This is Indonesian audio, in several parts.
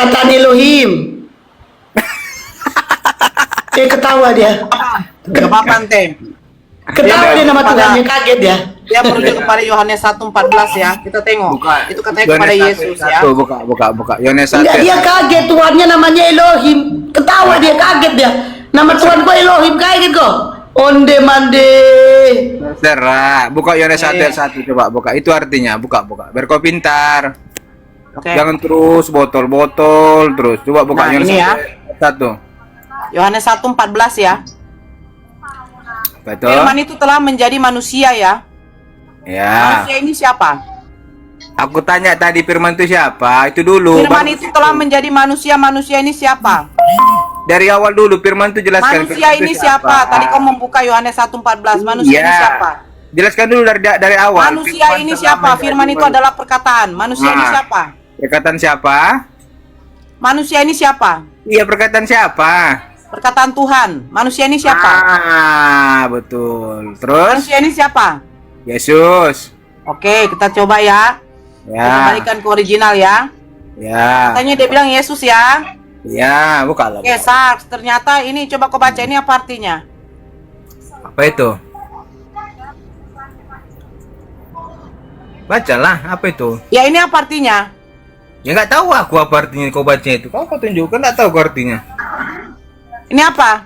perkataan Elohim. Ketawa dia. Gak apa-apa, Ante. Ketawa dia nama Tuhannya, kaget dia. Dia merujuk kepada Yohanes 1:14 ya. Kita tengok. Buka. Itu katanya kepada Yesus ya. Buka. Yohanes 1. Enggak, dia kaget Tuhannya namanya Elohim. Ketawa dia, kaget dia. Nama Tuhan kok Elohim, kaget kok. Onde mande. Serah. Buka Yohanes 1 ayat 1 coba buka. Itu artinya buka. Biar kau pintar. Oke. Jangan terus botol terus. Coba buka Nah, Yohanes ini ya. 1. Yohanes 1:14 ya. Betul. Firman itu telah menjadi manusia ya. Ya. Manusia ini siapa? Aku tanya tadi firman itu siapa? Itu dulu. Firman baru itu telah menjadi manusia. Manusia ini siapa? dari awal dulu firman itu jelaskan. Manusia firman ini itu siapa? Tadi kau membuka Yohanes 1:14. Manusia ini Iya. siapa? Jelaskan dulu dari awal. Manusia ini telah siapa? menjadi Firman itu adalah perkataan. Manusia ini Nah. siapa? Perkataan siapa? Manusia ini siapa? Iya, perkataan siapa? Perkataan Tuhan. Manusia ini siapa? Betul. Terus Manusia ini siapa? Yesus. Oke, kita coba ya. Kita Ya. kembalikan ke original ya. Ya. Katanya dia bilang Yesus ya. Ya, buka lah. Oke, Sars. Ternyata ini coba kau baca ini apa artinya? Apa itu? Bacalah, apa itu? Ya ini apa artinya? Ya nggak tahu aku apa artinya kau baca itu. Kau tunjukkan nggak tahu kau artinya. Ini apa?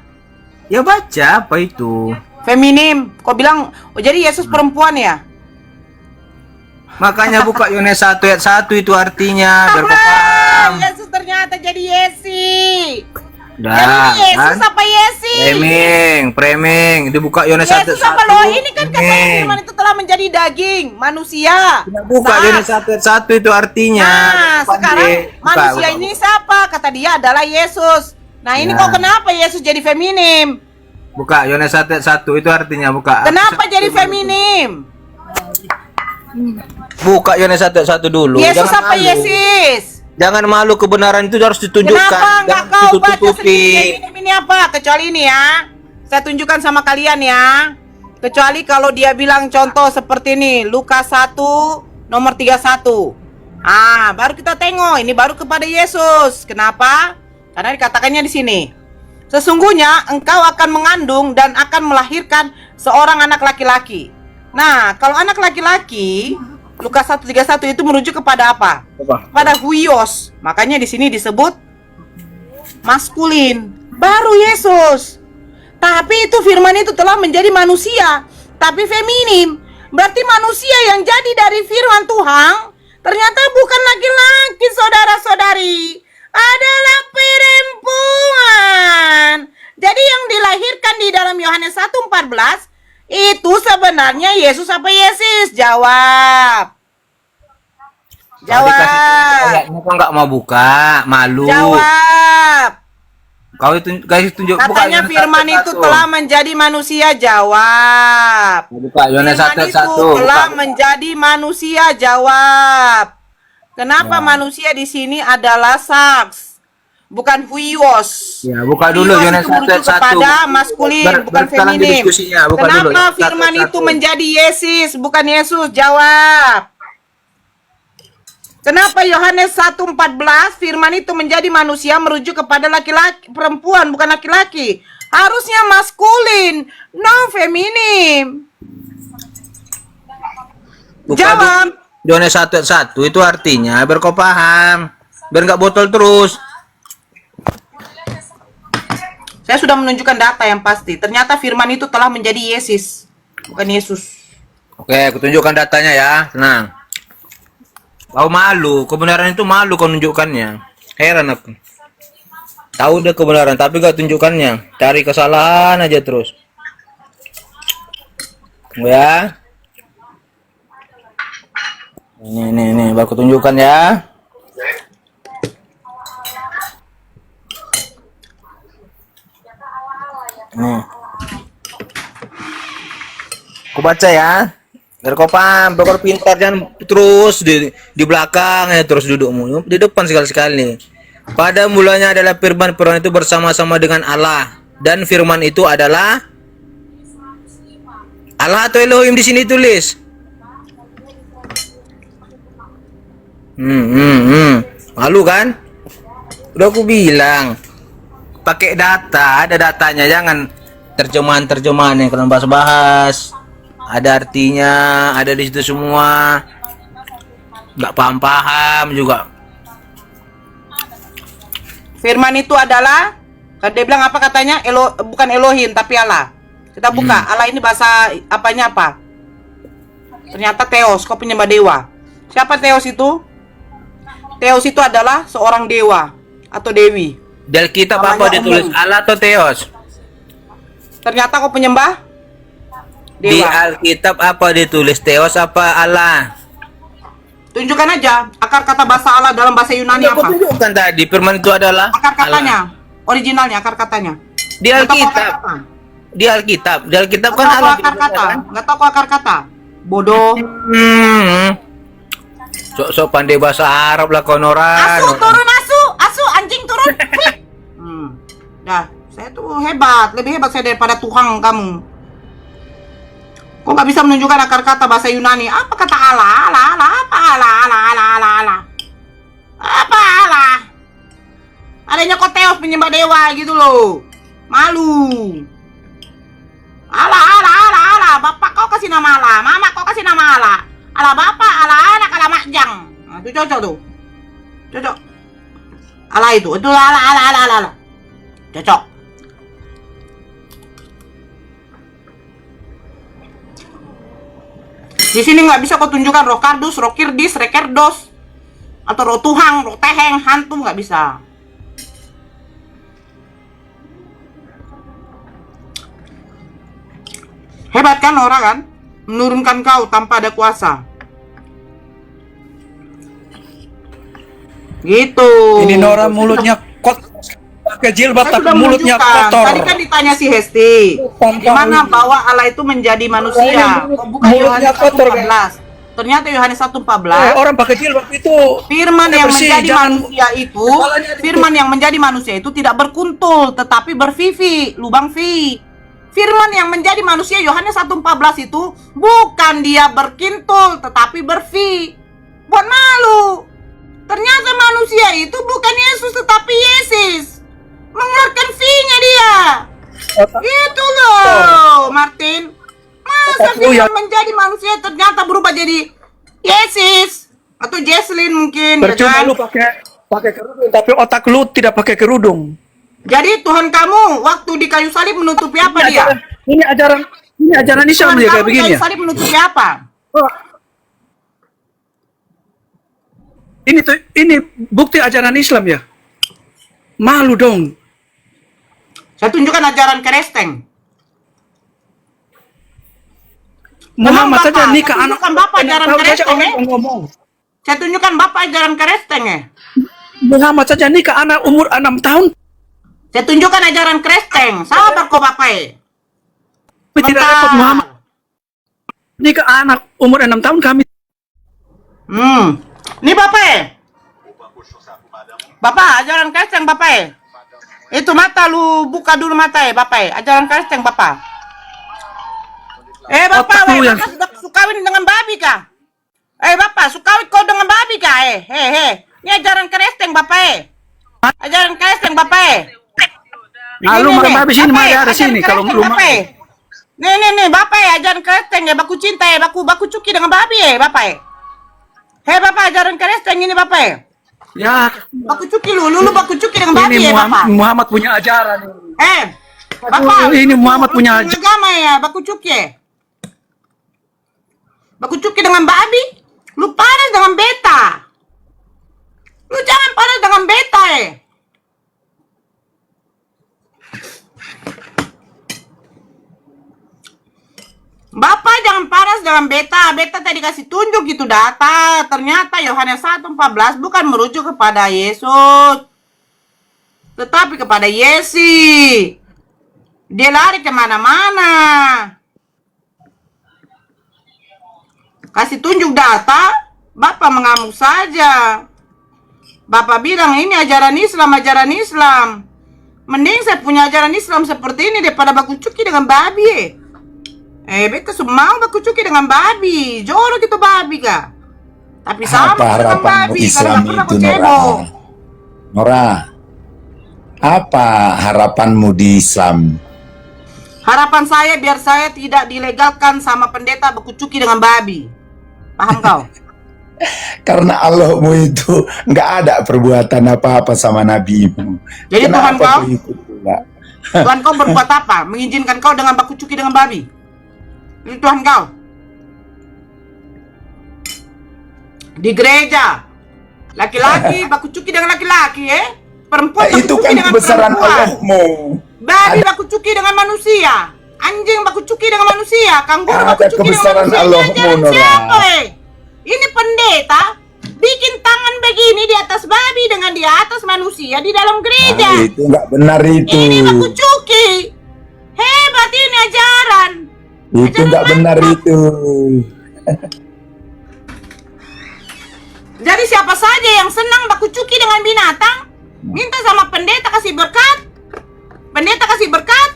Ya baca apa itu? Feminim. Kau bilang, oh jadi Yesus perempuan ya? Makanya buka Yohanes 1 ayat 1 itu artinya biar kau paham. Yesus ternyata jadi Yesi. Dah, Jadi Yesus kan? apa Yesi? Preming. Dibuka Yohanes 1 ayat 1. Yesus apa loh? Ini kan katanya firman itu telah menjadi daging manusia. Buka Sars. Yohanes 1 ayat 1 itu artinya. Nah, Bukan sekarang deh. Buka, manusia buka. ini siapa? Kata dia adalah Yesus. Nah, ini Ya. kok kenapa Yesus jadi feminim? Buka Yohanes 1 ayat 1 itu artinya buka. Kenapa jadi feminim? Buka Yohanes 1 ayat 1 dulu. Yesus Jangan apa malu. Yesus? Jangan malu, kebenaran itu harus ditunjukkan. Kenapa nggak Jangan kau baca ditutup-tutupi. sendiri ini apa? Kecuali ini ya. Saya tunjukkan sama kalian ya. Kecuali kalau dia bilang contoh seperti ini, Lukas 1 nomor 31. Ah, baru kita tengok. Ini baru kepada Yesus. Kenapa? Karena dikatakannya di sini. Sesungguhnya engkau akan mengandung dan akan melahirkan seorang anak laki-laki. Nah, kalau anak laki-laki, Lukas 1:31 itu merujuk kepada apa? Pada huios. Makanya di sini disebut maskulin. Baru Yesus. Tapi itu firman itu telah menjadi manusia, tapi feminim. Berarti manusia yang jadi dari firman Tuhan ternyata bukan laki-laki, saudara-saudari. Adalah perempuan. Jadi yang dilahirkan di dalam Yohanes 1:14 itu sebenarnya Yesus apa Yesus? Jawab. Ayatnya kok nggak mau buka, malu. Jawab. Kau itu guys tunjuk. Katanya Yohanes firman 1 ayat itu 1. telah menjadi manusia. Jawab. Buka Yohanes 1 Firman ayat itu 1. telah menjadi manusia. Jawab. Kenapa Ya. manusia di sini adalah saks, bukan huios? Ya, buka dulu Huios Yohanes itu 1 ayat merujuk 1. kepada maskulin, bukan Berjalan di feminim. diskusinya, buka Kenapa dulu. Yohanes 1 firman ayat itu 1. menjadi Yesus, bukan Yesus? Jawab. Kenapa Yohanes 1:14 firman itu menjadi manusia merujuk kepada laki-laki, perempuan, bukan laki-laki? Harusnya maskulin, no feminim. Buka Jawab. dulu. Yohanes 1 ayat 1 itu artinya biar kau paham. Biar nggak botol terus. Saya sudah menunjukkan data yang pasti. Ternyata firman itu telah menjadi Yesus, bukan Yesus. Oke, aku tunjukkan datanya ya. Tenang. Kau malu, kebenaran itu malu kau nunjukkannya. Heran aku. Tahu deh kebenaran tapi gak tunjukkannya. Cari kesalahan aja terus. Ya. Ini, baru aku tunjukkan ya. Nih. Aku baca ya. Biar kau paham, biar kau pintar, jangan terus di belakang ya, terus dudukmu di depan sekali-sekali. Pada mulanya adalah firman itu bersama-sama dengan Allah, dan firman itu adalah Allah atau Elohim di sini tulis. Malu kan? Udah aku bilang, pakai data, ada datanya, jangan terjemahan yang kalian bahas-bahas. Ada artinya, ada di situ semua. Nggak paham-paham juga. Firman itu adalah, kan dia bilang apa katanya? Bukan Elohim tapi Allah. Kita buka, Allah ini bahasa apanya apa? Ternyata Theos, kau penyembah dewa. Siapa Theos itu? Theos itu adalah seorang dewa atau dewi. Di Alkitab apa Namanya ditulis? umum. Allah atau Theos? Ternyata kau penyembah Di dewa. Alkitab apa ditulis? Theos apa Allah? Tunjukkan aja akar kata bahasa Allah dalam bahasa Yunani Aku apa? tunjukkan tadi, firman itu adalah Akar katanya, Allah. originalnya akar katanya. Di Nggak tahu akar Alkitab. kata. Di Alkitab Nggak kan tahu Allah akar ditulis, kata. kan? Nggak tahu akar kata. Bodoh. Sok-sok pandai bahasa Arab lah kau Nora. Asu turun asu anjing turun. Dah, saya tuh hebat, lebih hebat saya daripada Tuhan kamu. Kok nggak bisa menunjukkan akar kata bahasa Yunani? Apa kata Allah? Apa Allah? Apa Allah? Adanya kok Theos penyembah dewa gitu loh. Malu. Allah. Bapak kau kasih nama Allah, mama kau kasih nama Allah. Allah bapak, Allah anak, Allah makjang. Nah, itu cocok tuh. Cocok. Allah itu Allah. Cocok. Di sini nggak bisa kau tunjukkan roh kardus, roh kirdis, rekerdos, atau roh tuhang, roh teheng, hantu nggak bisa. Hebat kan orang kan? Menurunkan kau tanpa ada kuasa. Gitu. Ini Nora mulutnya pakai jilbab Saya tapi sudah mulutnya menunjukkan. kotor. Tadi kan ditanya si Hesti, gimana bahwa Allah itu menjadi manusia? Oh, bukan mulutnya Yohanes kotor, 1:14. Ternyata Yohanes 1:14. Orang pakai jilbab itu Firman yang bersih, menjadi jangan- manusia itu, kepalanya ditutup. firman yang menjadi manusia itu tidak berkuntul, tetapi bervivi, lubang vi. Firman yang menjadi manusia Yohanes 1:14 itu bukan dia berkintul, tetapi bervi. Buat malu. Ternyata manusia itu bukan Yesus, tetapi Yesus. Mengeluarkan V-nya dia. Gitu loh, Martin. Masa Otak lu ya. firman menjadi manusia ternyata berubah jadi Yesus atau Jesslyn mungkin, ya Percuma kan? lu pakai kerudung tapi otak lu tidak pakai kerudung. Jadi Tuhan kamu waktu di kayu salib menutupi apa dia? Ini ajaran Islam Tuhan dia kamu kayak di begini kayu ya. salib menutupi apa? Ini bukti ajaran Islam ya. Malu dong. Saya tunjukkan ajaran Kristen. Muhammad Bapak, saja nikah saya anak. tunjukkan Bapak ajaran Tahu saja Kristen, orang ngomong. Saya tunjukkan Bapak ajaran Kristen ya. Muhammad saja nikah anak umur 6 tahun. Saya tunjukkan ajaran Kristen. Sabar kok Bapak. Tapi tidak dapat Muhammad nikah anak umur 6 tahun kami. Ini Bapak. Bapak, ajaran Kristen Bapak. Itu mata lu buka dulu mata Bapak. Ajaran Kristen Bapak. Bapak, Otak lu yang- Bapak sudah sukawin dengan babi kah? Bapak, sukawin kau dengan babi kah? Ini ajaran Kristen Bapak. Ajaran Kristen Bapak. Nah, lu makan babi sini, mari ada sini kalau lu mau. Nih, Bapak ajaran Kristen ya, baku cinta ya, baku cuki dengan babi ya, Bapak. Bapak ajaran Kristen ini Bapak. Ya, Baku cuki lu baku cuki dengan babi ini ya, Bapak. Muhammad punya ajaran. Bapak. Ini Muhammad lu punya agama ya, baku cuki ya. Baku cuki dengan babi. Lu panas dengan beta. Lu jangan panas dengan beta Bapak jangan panas dengan beta. Beta tadi kasih tunjuk itu data. Ternyata Yohanes 1:14 bukan merujuk kepada Yesus, tetapi kepada Yesi. Dia lari kemana-mana. Kasih tunjuk data, Bapak mengamuk saja. Bapak bilang ini ajaran Islam. Mending saya punya ajaran Islam seperti ini daripada baku cuki dengan babi. Beta semua baku cuki dengan babi. Jorok itu babi kah? Tapi sama Apa dengan harapanmu babi. Kalau Islam nggak pernah itu, kau Nora? cebok. Nora, Apa harapanmu di Islam? Harapan saya biar saya tidak dilegalkan sama pendeta berkucuki dengan babi. Paham kau? Karena Allahmu itu nggak ada perbuatan apa-apa sama nabimu. Jadi Tuhan Kenapa kau? kau ikut pula? Tuhan kau berbuat apa? Mengizinkan kau dengan berkucuki dengan babi? Itu Tuhan kau. Di gereja, laki-laki berkucuki dengan laki-laki, perempuan Itu berkucuki kan dengan kebesaran perempuan. Allahmu. Babi berkucuki dengan manusia, anjing berkucuki dengan manusia, kanguru Ada berkucuki dengan kebesaran manusia. Ini Allahmu, ajaran Nora. siapa, Ini pendeta bikin tangan begini di atas babi dengan di atas manusia di dalam gereja. Itu nggak benar itu. Ini berkucuki. Hebat ini ajaran. Itu nggak benar itu. Jadi siapa saja yang senang berkucuki dengan binatang, minta sama pendeta kasih berkat. Pendeta kasih berkat.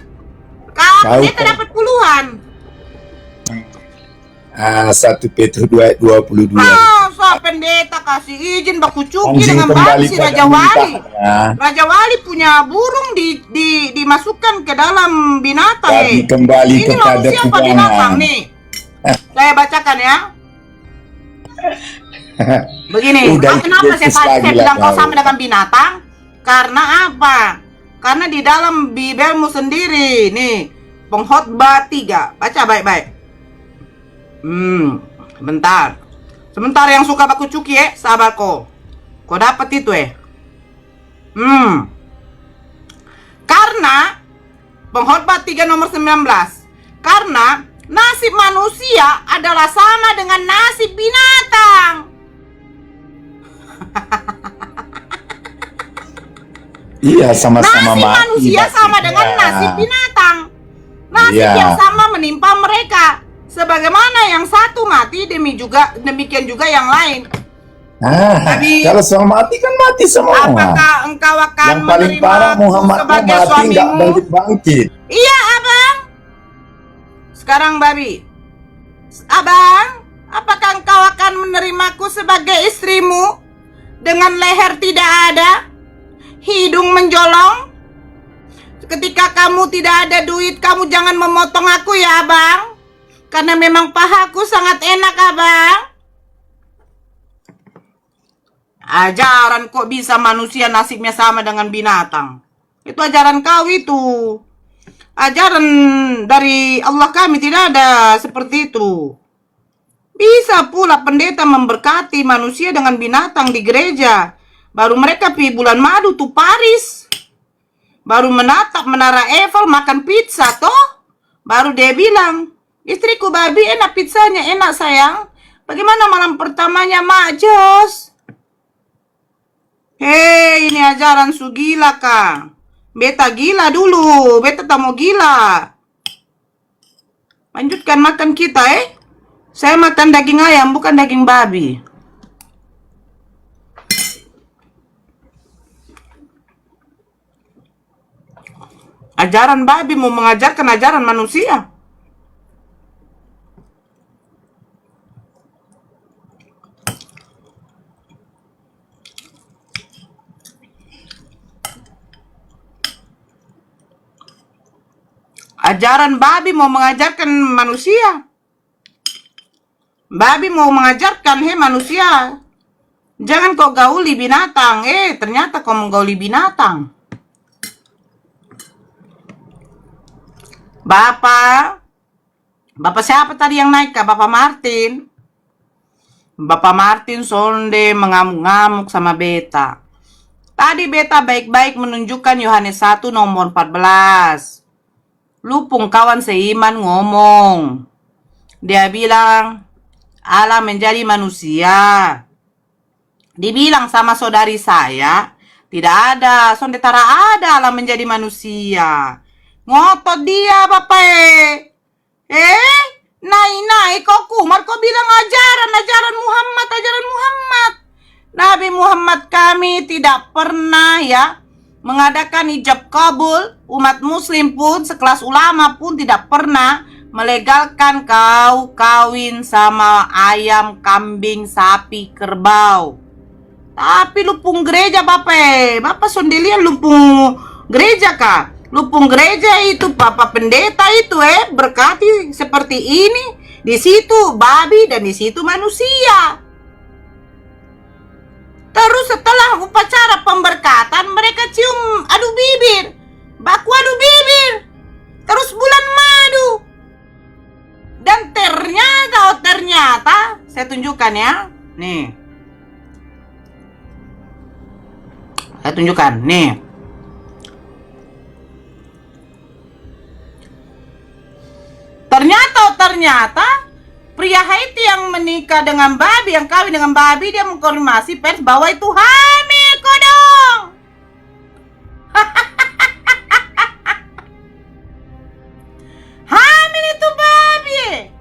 Pendeta dapat puluhan. 1 Petrus 2 ayat 22. Masa pendeta kasih izin berkucuki Anjing dengan kembali babi si pada Raja Wali. mentahnya. Raja Wali punya burung dimasukkan ke dalam binatang. Babi kembali Ini kepada manusia apa tuannya. binatang nih? Saya bacakan ya. Begini, Udah kenapa ikut saya lagi lah bilang kau kau. sama dengan binatang? Karena apa? Karena di dalam Bibelmu sendiri nih, Pengkhotbah 3. Baca baik-baik. Sebentar. Sebentar yang suka berkucuki sabar kau. Kau dapat itu Karena Pengkhotbah 3 nomor 19. Karena nasib manusia adalah sama dengan nasib binatang. Iya, sama-sama Nasib mati. manusia sama nasibnya. dengan nasib binatang. Nasib Iya. yang sama menimpa mereka. Sebagaimana yang satu mati, demikian juga yang lain. Tapi- Kalau semua mati kan mati semua. Apakah engkau akan Yang paling menerima parah aku Muhammad sebagai mati nggak suamimu? bangkit-bangkit. Iya, abang. Sekarang babi. Abang, apakah engkau akan menerimaku sebagai istrimu dengan leher tidak ada, hidung menjolong? Ketika kamu tidak ada duit, kamu jangan memotong aku ya, abang. Karena memang pahaku sangat enak, abang. Ajaran kok bisa manusia nasibnya sama dengan binatang. Itu ajaran kau itu. Ajaran dari Allah kami tidak ada seperti itu. Bisa pula pendeta memberkati manusia dengan binatang di gereja. Baru mereka pergi bulan madu tuh Paris. Baru menatap menara Eiffel makan pizza toh. Baru dia bilang, istriku babi enak pizzanya, enak sayang. Bagaimana malam pertamanya Mak Jos? Hei, ini ajaran sugila kah? Beta gila dulu, beta tak mau gila. Lanjutkan makan kita Saya makan daging ayam, bukan daging babi. Ajaran babi mau mengajarkan ajaran manusia. Ajaran babi mau mengajarkan manusia. Babi mau mengajarkan, manusia, jangan kau gauli binatang. Ternyata kau menggauli binatang. Bapak siapa tadi yang naik kah? Bapak Martin. Bapak Martin sonde mengamuk-ngamuk sama beta. Tadi beta baik-baik menunjukkan Yohanes 1 nomor 14. Lupung kawan seiman ngomong. Dia bilang, Allah menjadi manusia. Dibilang sama saudari saya, tidak ada, sondetara ada Allah menjadi manusia. Ngotot dia, Bapak. Nai, kok kumar, kok bilang ajaran Muhammad. Nabi Muhammad kami tidak pernah mengadakan ijab kabul. Umat muslim pun, sekelas ulama pun tidak pernah melegalkan kau kawin sama ayam, kambing, sapi, kerbau. Tapi lupung gereja Bapak sondelian lupung gereja kah? Lupung gereja itu, Papa Pendeta itu berkati seperti ini. Di situ babi dan di situ manusia. Terus setelah upacara pemberkatan mereka cium adu bibir, baku adu bibir, terus bulan madu. Dan ternyata, saya tunjukkan ya, nih. Saya tunjukkan, nih. Ternyata pria Haiti yang menikah dengan babi, yang kawin dengan babi, dia mengkonfirmasi pers bahwa itu hamil kodong. Hamil itu babi.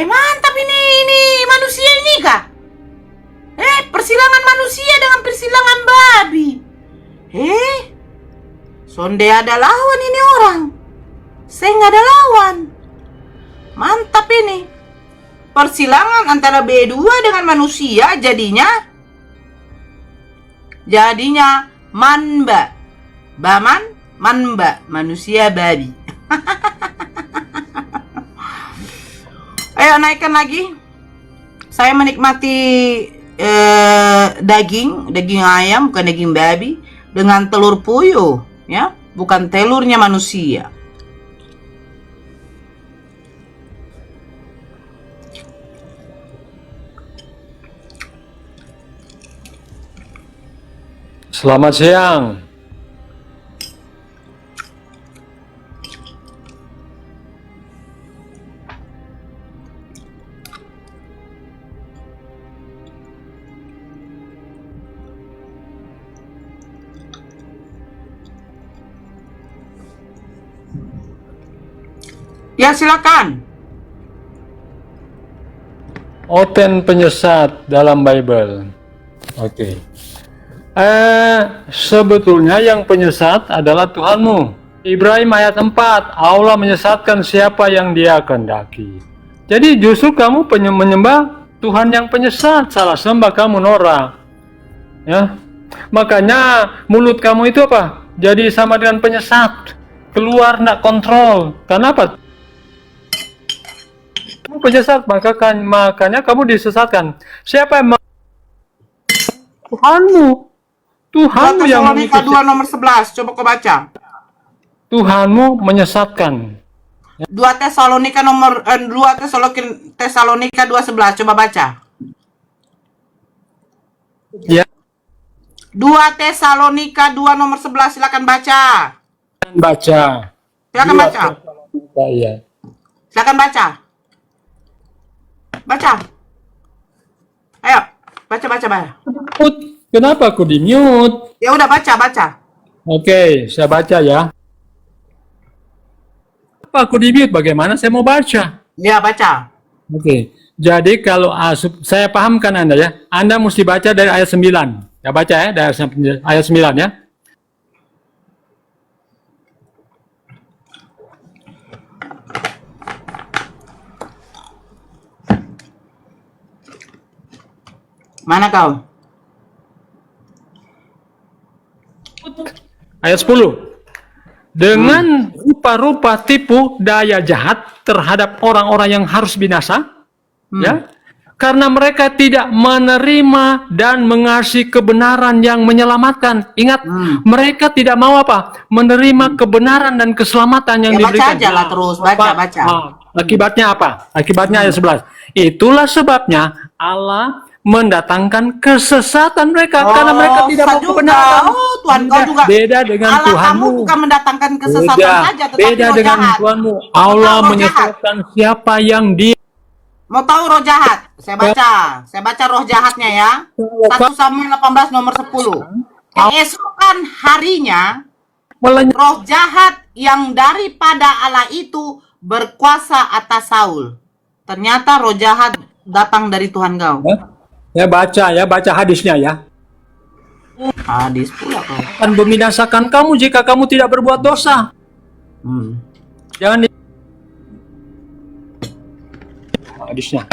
Mantap ini manusia ini kah? Persilangan manusia dengan persilangan babi. Sonde ada lawan ini orang. Saya nggak ada lawan. Mantap ini. Persilangan antara B2 dengan manusia jadinya manba. Baman, manba, manusia babi. Ayo naikkan lagi. Saya menikmati daging ayam, bukan daging babi, dengan telur puyuh, ya, bukan telurnya manusia. Selamat siang. Ya, silakan. Oten penyesat dalam Bible. Oke. Sebetulnya yang penyesat adalah Tuhanmu. Ibrahim ayat 4, Allah menyesatkan siapa yang dia kehendaki. Jadi justru kamu menyembah Tuhan yang penyesat, salah sembah kamu Nora. Ya. Makanya mulut kamu itu apa? Jadi sama dengan penyesat. Keluar nggak kontrol. Kenapa? Kamu penyesat, makanya kamu disesatkan. Siapa yang Tuhanmu. Tuhanmu yang Tesalonika 2 nomor 11, coba kau baca. Tuhanmu menyesatkan. 2 Tesalonika 2:11, coba baca. Ya. 2 Tesalonika 2 nomor 11, silakan baca. Baca. Silakan baca. Iya. Silakan baca. Baca. Ayo, baca. Kenapa aku di mute? Ya udah baca. Oke, saya baca ya. Apa aku di mute? Bagaimana saya mau baca? Ya, baca. Oke. Jadi kalau saya pahamkan Anda ya. Anda mesti baca dari ayat 9. Ya baca ya dari ayat 9 ya. Mana kau? Ayat 10. Dengan rupa-rupa tipu daya jahat terhadap orang-orang yang harus binasa, ya, karena mereka tidak menerima dan mengasihi kebenaran yang menyelamatkan. Ingat, mereka tidak mau apa? Menerima kebenaran dan keselamatan yang diberikan. Baca aja lah terus, baca. Akibatnya apa? Akibatnya ayat 11. Itulah sebabnya Allah mendatangkan kesesatan mereka karena mereka tidak mau kebenaran. Tuhan kau juga beda dengan Allah Tuhanmu. kamu bukan mendatangkan kesesatan saja, tetapi beda roh dengan jahat. Tuhanmu. Mau Allah tahu roh menyesatkan siapa yang dia. Mau tahu roh jahat? Saya baca roh jahatnya ya. 1 Samuel 18 nomor 10. Keesokan harinya roh jahat yang daripada Allah itu berkuasa atas Saul. Ternyata roh jahat datang dari Tuhan kau. Ya baca hadisnya ya. Hadis pula kau. Akan membinasakan kamu jika kamu tidak berbuat dosa. Jangan hadisnya.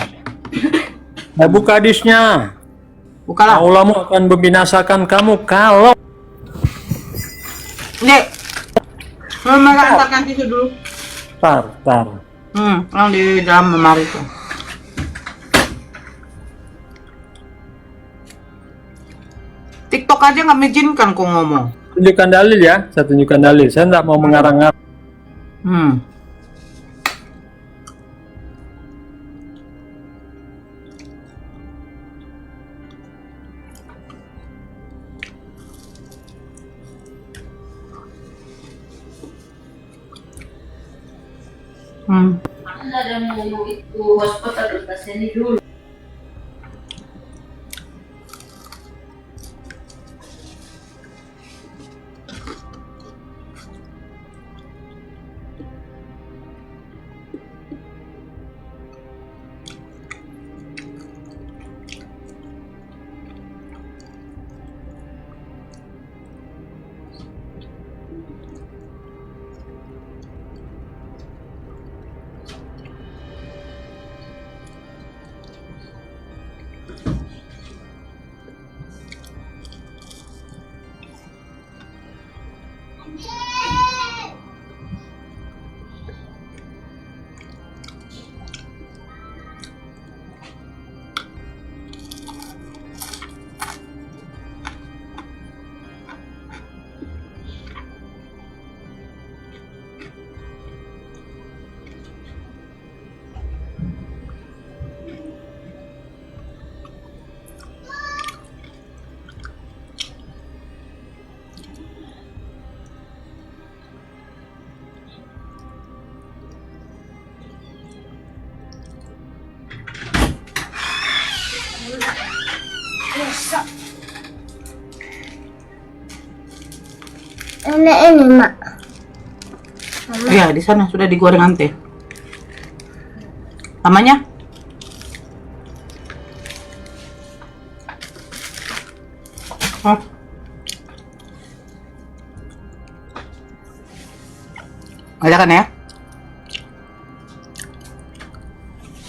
Buka hadisnya. Bukalah. Allahmu akan membinasakan kamu kalau Dek, Mama antarkan tisu dulu. Tar. Yang di dalam lemari itu. TikTok aja nggak mengizinkan kok ngomong. Tunjukkan dalil ya, saya tunjukkan dalil. Saya nggak mau mengarang-ngarang. Hmm. Anda ada mau itu hotspot atau ini dulu. Ini mak. Ya, di sana sudah digoreng ante. Namanya? Hah? Ada kan ya?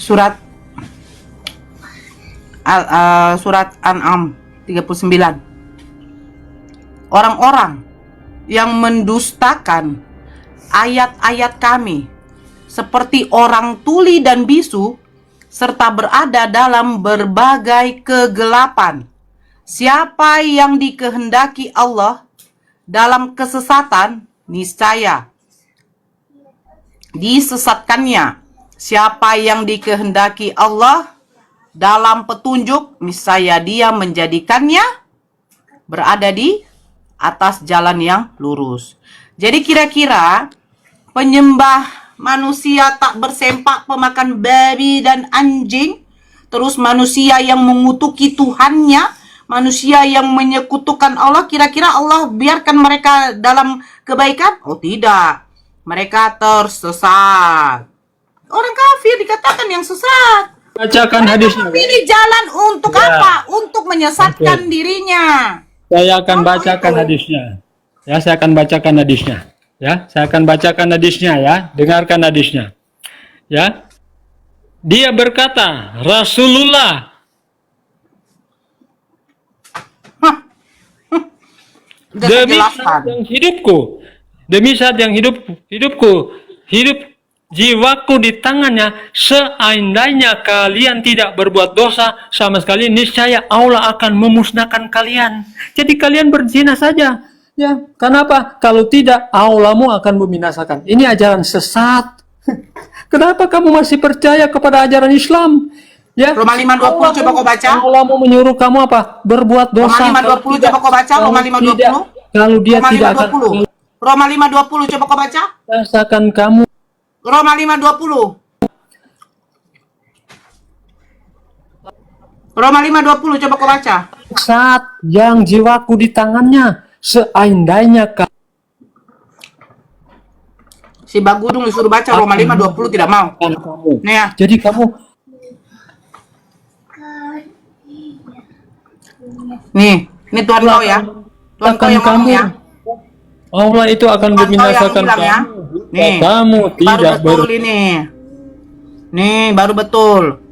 Surat An'am 39. Orang-orang yang mendustakan ayat-ayat kami seperti orang tuli dan bisu serta berada dalam berbagai kegelapan. Siapa yang dikehendaki Allah dalam kesesatan, niscaya disesatkannya. Siapa yang dikehendaki Allah dalam petunjuk, niscaya dia menjadikannya berada di atas jalan yang lurus. Jadi kira-kira penyembah manusia tak bersempak, pemakan babi dan anjing, terus manusia yang mengutuki Tuhannya, manusia yang menyekutukan Allah, kira-kira Allah biarkan mereka dalam kebaikan? Oh tidak, mereka tersesat. Orang kafir dikatakan yang sesat. Bacakan hadisnya. Pilih jalan untuk apa? Untuk menyesatkan dirinya. Saya akan bacakan hadisnya. Ya, saya akan bacakan hadisnya. Ya, saya akan bacakan hadisnya ya. Dengarkan hadisnya. Ya. Dia berkata, Rasulullah demi saat yang hidupku, demi saat yang hidupku, hidup jiwaku di tangannya, seandainya kalian tidak berbuat dosa sama sekali, niscaya Allah akan memusnahkan kalian. Jadi kalian berzina saja. Ya, kenapa? Kalau tidak, Allahmu akan membinasakan. Ini ajaran sesat. Kenapa kamu masih percaya kepada ajaran Islam? Ya. Roma 5:20 coba kau baca. Allah mau menyuruh kamu apa? Berbuat dosa. Roma 5:20 coba kau baca. Roma 5:20. Kalau dia Roma tidak akan 5:20. Roma 5:20 coba kau baca. rasakan kamu. Roma 5:20. Roma 5:20 coba kau baca. Saat yang jiwaku di tangannya, seandainya Si Bagudung disuruh baca Roma 5:20 tidak mau. kamu. Nih ya. Jadi kamu Nih Tuhan kau ya. Tuhan kau yang ngomong ya. Allah itu akan Tuhan kau yang membinasakan bilang ya. kamu. Nih. Kamu Baru tidak betul ini. Nih, baru betul.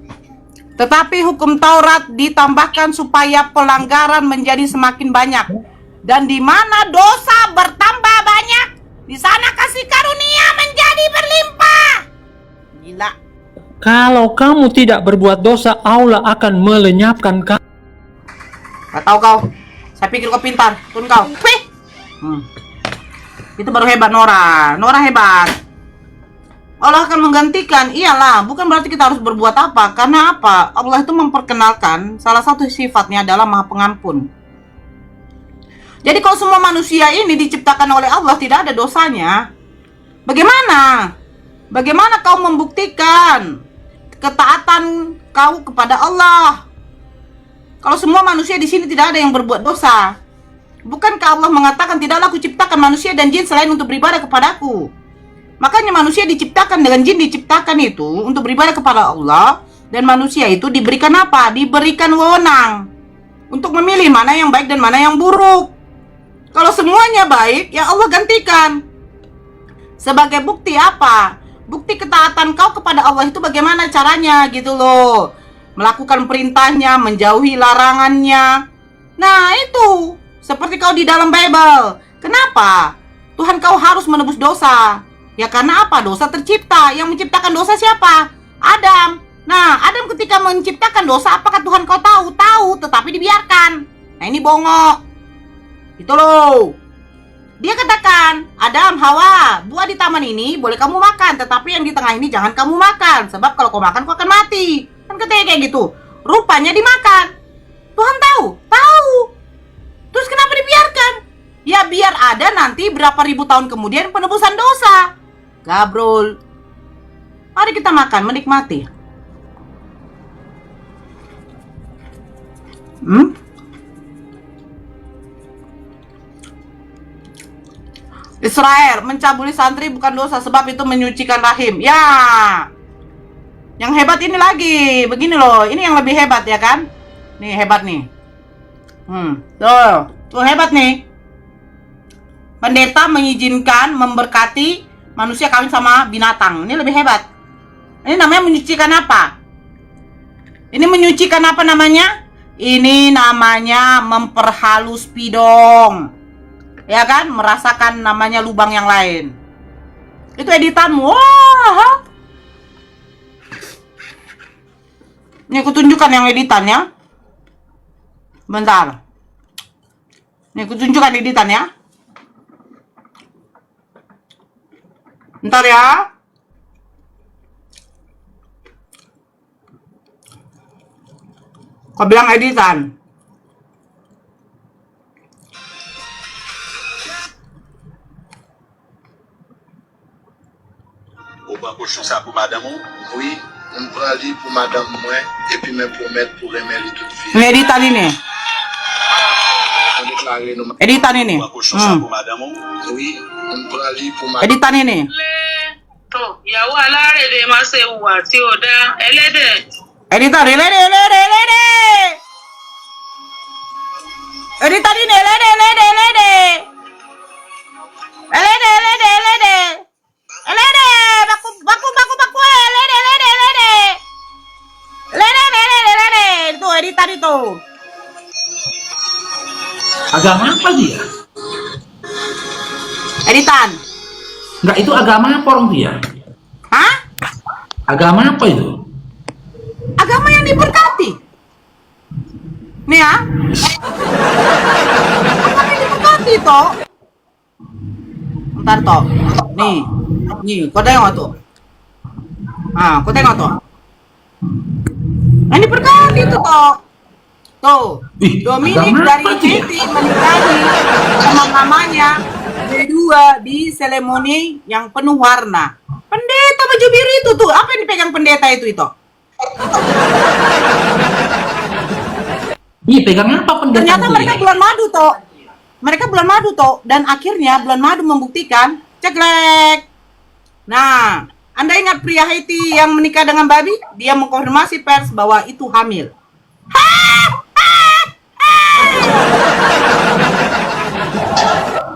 Tetapi hukum Taurat ditambahkan supaya pelanggaran menjadi semakin banyak. Dan di mana dosa bertambah banyak. Di sana kasih karunia menjadi berlimpah. Gila. Kalau kamu tidak berbuat dosa, Allah akan melenyapkan kamu. Gak tahu kau. Saya pikir kau pintar. Pun kau. Wih. Itu baru hebat Nora. Nora hebat. Allah akan menggantikan. Iyalah, bukan berarti kita harus berbuat apa. Karena apa? Allah itu memperkenalkan salah satu sifatnya adalah Maha Pengampun. Jadi kalau semua manusia ini diciptakan oleh Allah tidak ada dosanya, bagaimana? Bagaimana kau membuktikan ketaatan kau kepada Allah? Kalau semua manusia di sini tidak ada yang berbuat dosa, bukankah Allah mengatakan tidaklah aku ciptakan manusia dan jin selain untuk beribadah kepadaku? Makanya manusia diciptakan dengan jin diciptakan itu untuk beribadah kepada Allah, dan manusia itu diberikan apa? Diberikan wewenang untuk memilih mana yang baik dan mana yang buruk. Kalau semuanya baik, ya Allah gantikan. Sebagai bukti apa? Bukti ketaatan kau kepada Allah itu bagaimana caranya gitu loh. Melakukan perintahnya, menjauhi larangannya. Nah itu, seperti kau di dalam Bible. Kenapa? Tuhan kau harus menebus dosa. Ya karena apa? Dosa tercipta. Yang menciptakan dosa siapa? Adam. Nah, Adam ketika menciptakan dosa, apakah Tuhan kau tahu? Tahu, tetapi dibiarkan. Nah ini bongok. Itu loh. Dia katakan, Adam, Hawa, buah di taman ini boleh kamu makan, tetapi yang di tengah ini jangan kamu makan, sebab kalau kau makan kau akan mati. Kan katanya kayak gitu. Rupanya dimakan. Tuhan tahu? Tahu. Terus kenapa dibiarkan? Ya biar ada nanti berapa ribu tahun kemudian penebusan dosa. Gabrol. Mari kita makan, menikmati. Israel, mencabuli santri bukan dosa sebab itu menyucikan rahim. Ya. Yang hebat ini lagi. Begini loh, ini yang lebih hebat ya kan? Nih hebat nih. Tuh hebat nih. Pendeta mengizinkan, memberkati manusia kawin sama binatang. Ini lebih hebat. Ini namanya menyucikan apa? Ini menyucikan apa namanya? Ini namanya memperhalus pidong. Ya kan, merasakan namanya lubang yang lain. Itu editanmu. Wah. Ini aku tunjukkan yang editannya. Bentar. Ini aku tunjukkan editannya. Bentar ya. Kau bilang editan. Cochon ça pour madame? Oui, on prend lui pour madame moi et puis me promettre pour aimer lui toute vie. Ini editan ini. On déclare nous. Editan ini. Cochon ça pour madame? Oui, on prend lui pour madame. Editan ini. tó ìyàwó alárédè má ṣe hùwà tí ò dá ẹlẹ́dẹ̀. Editan elede. Editan ini elede. Elede. Itu editan itu. Agama apa dia? Editan. Enggak, itu agama apa orang dia? Hah? Agama apa itu? Agama yang diberkati. Nih ya. Agama yang diberkati toh. Bentar toh. Nih, kau tengok tuh. Kau tengok tuh. Yang diberkati tuh toh. Tuh, Dominic dari Haiti menikahi sama mamanya berdua di seremoni yang penuh warna. Pendeta baju biru itu tuh, apa yang dipegang pendeta itu? Iya, pegang apa pendeta? Ternyata mereka bulan madu toh, dan akhirnya bulan madu membuktikan ceklek. Nah, Anda ingat pria Haiti yang menikah dengan babi? Dia mengkonfirmasi pers bahwa itu hamil.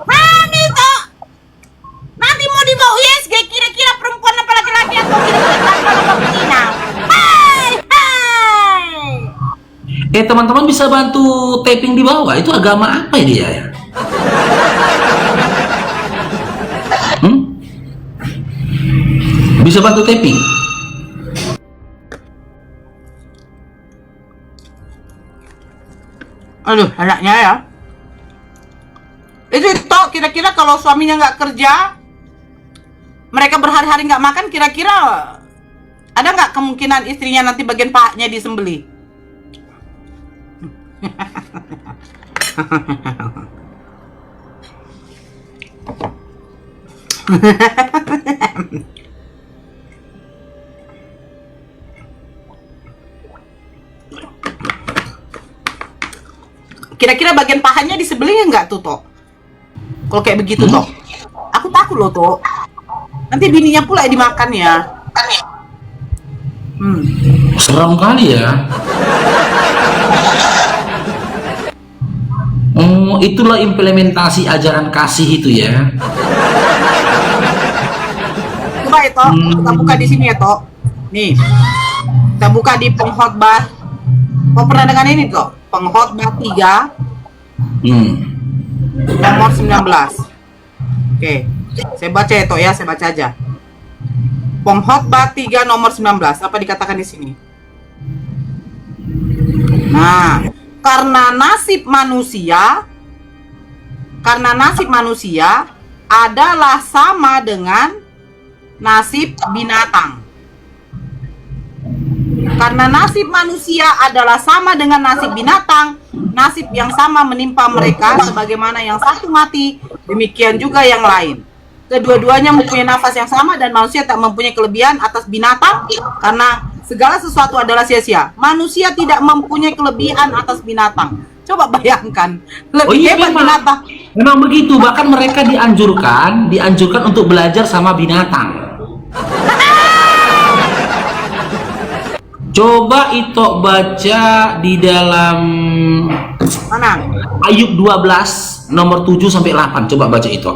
Hamil toh. Nanti mau dibawa USG, kira-kira perempuan apa laki-laki atau kira-kira apa betina? Hai. Teman-teman bisa bantu taping di bawah. Itu agama apa dia ya? Bisa bantu tapping. Aduh, anaknya ya. Itu toh kira-kira kalau suaminya nggak kerja, mereka berhari-hari nggak makan, kira-kira ada nggak kemungkinan istrinya nanti bagian pahanya disembeli? Kira-kira bagian pahanya disembelih nggak tuh, Tok? Kalau kayak begitu, Tok. Aku takut loh, Tok. Nanti bininya pula yang dimakan ya. Serem kali ya. Oh, itulah implementasi ajaran kasih itu ya. Coba ya, Tok. Kita buka di sini ya, Tok. Nih. Kita buka di pengkhotbah. Kau pernah dengar ini, Tok? Pengkhotbah 3 nomor 19. Oke. Saya baca ya, Tok ya, saya baca aja. Pengkhotbah 3 nomor 19. Apa dikatakan di sini? Nah, karena nasib manusia adalah sama dengan nasib binatang. Karena nasib manusia adalah sama dengan nasib binatang, nasib yang sama menimpa mereka, sebagaimana yang satu mati, demikian juga yang lain. Kedua-duanya mempunyai nafas yang sama dan manusia tak mempunyai kelebihan atas binatang karena segala sesuatu adalah sia-sia. Manusia tidak mempunyai kelebihan atas binatang. Coba bayangkan, lebih hebat binatang. Memang begitu, bahkan mereka dianjurkan untuk belajar sama binatang. Coba itu baca di dalam Mana? Ayub 12 nomor 7 sampai 8. Coba baca itu.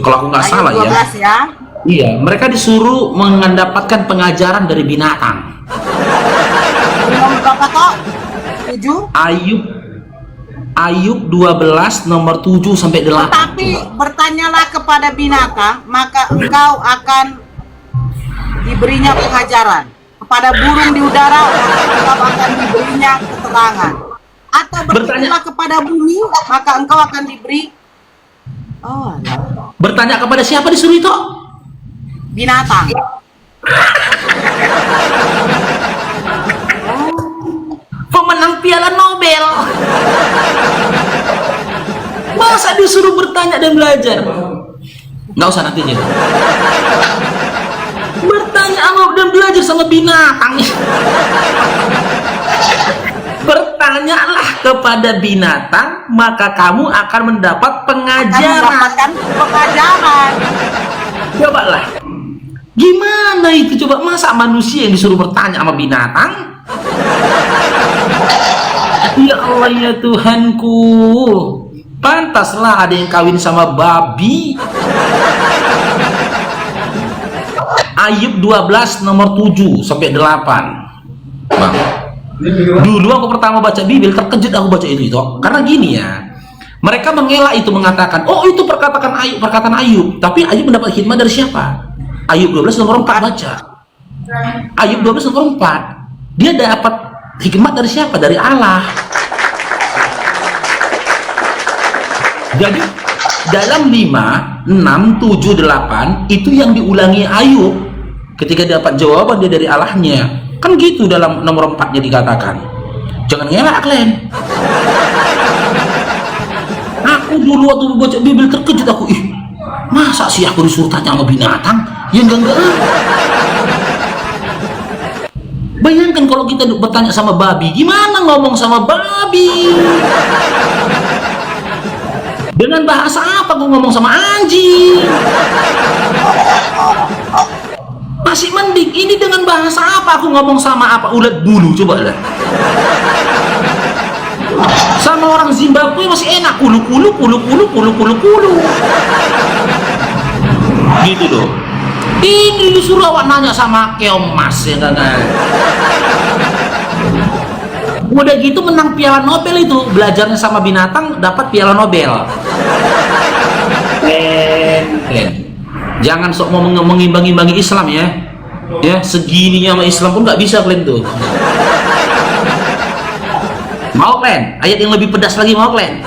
Kalau aku nggak salah Ayub 12 ya. Iya, mereka disuruh mendapatkan pengajaran dari binatang. Nomor berapa, Tok? 7? Ayub 12 nomor 7 sampai 8. Tetapi bertanyalah kepada binatang, maka engkau akan diberinya pengajaran. Kepada burung di udara, maka engkau akan diberinya keterangan. Atau bertanyalah kepada bumi, maka engkau akan diberi. Oh, alah. Bertanya kepada siapa disuruh itu? Binatang. Pemenang Piala Nobel. Masa disuruh bertanya dan belajar? Nggak usah nanti aja. Bertanya dan belajar sama binatang. Bertanyalah kepada binatang, maka kamu akan mendapat pengajaran. Mendapatkan pengajaran. Cobalah. Gimana itu coba, masa manusia yang disuruh bertanya sama binatang? Ya Allah ya Tuhanku, pantaslah ada yang kawin sama babi. Ayub 12 nomor 7 sampai 8. Bang. Dulu aku pertama baca Bibil terkejut aku baca itu. Karena gini ya. Mereka mengelak itu, mengatakan, "Oh, itu perkataan Ayub." Tapi Ayub mendapat hikmah dari siapa? Ayub 12 nomor 4 baca. Ayub 12 nomor 4. Dia dapat hikmat dari siapa? Dari Allah. Jadi dalam 5, 6, 7, 8 itu yang diulangi Ayub ketika dapat jawaban dia dari Allahnya. Kan gitu dalam nomor 4-nya dikatakan. Jangan ngelak kalian. Aku dulu waktu baca Bibil terkejut aku. Masa sih aku disuruh tanya sama binatang? Ya enggak. Bayangkan kalau kita bertanya sama babi, gimana ngomong sama babi? Dengan bahasa apa aku ngomong sama anjing? Masih mending, ini dengan bahasa apa aku ngomong sama apa ulat bulu, coba lah. Sama orang Zimbabwe masih enak, kulu. Gitu loh. Ini disuruh awak nanya sama keomas ya kan? Udah gitu menang Piala Nobel itu, belajarnya sama binatang dapat Piala Nobel. Keren. Jangan sok mau mengimbangi Islam ya. Ya, segininya sama Islam pun nggak bisa kalian tuh. Mau kalian? Ayat yang lebih pedas lagi mau kalian?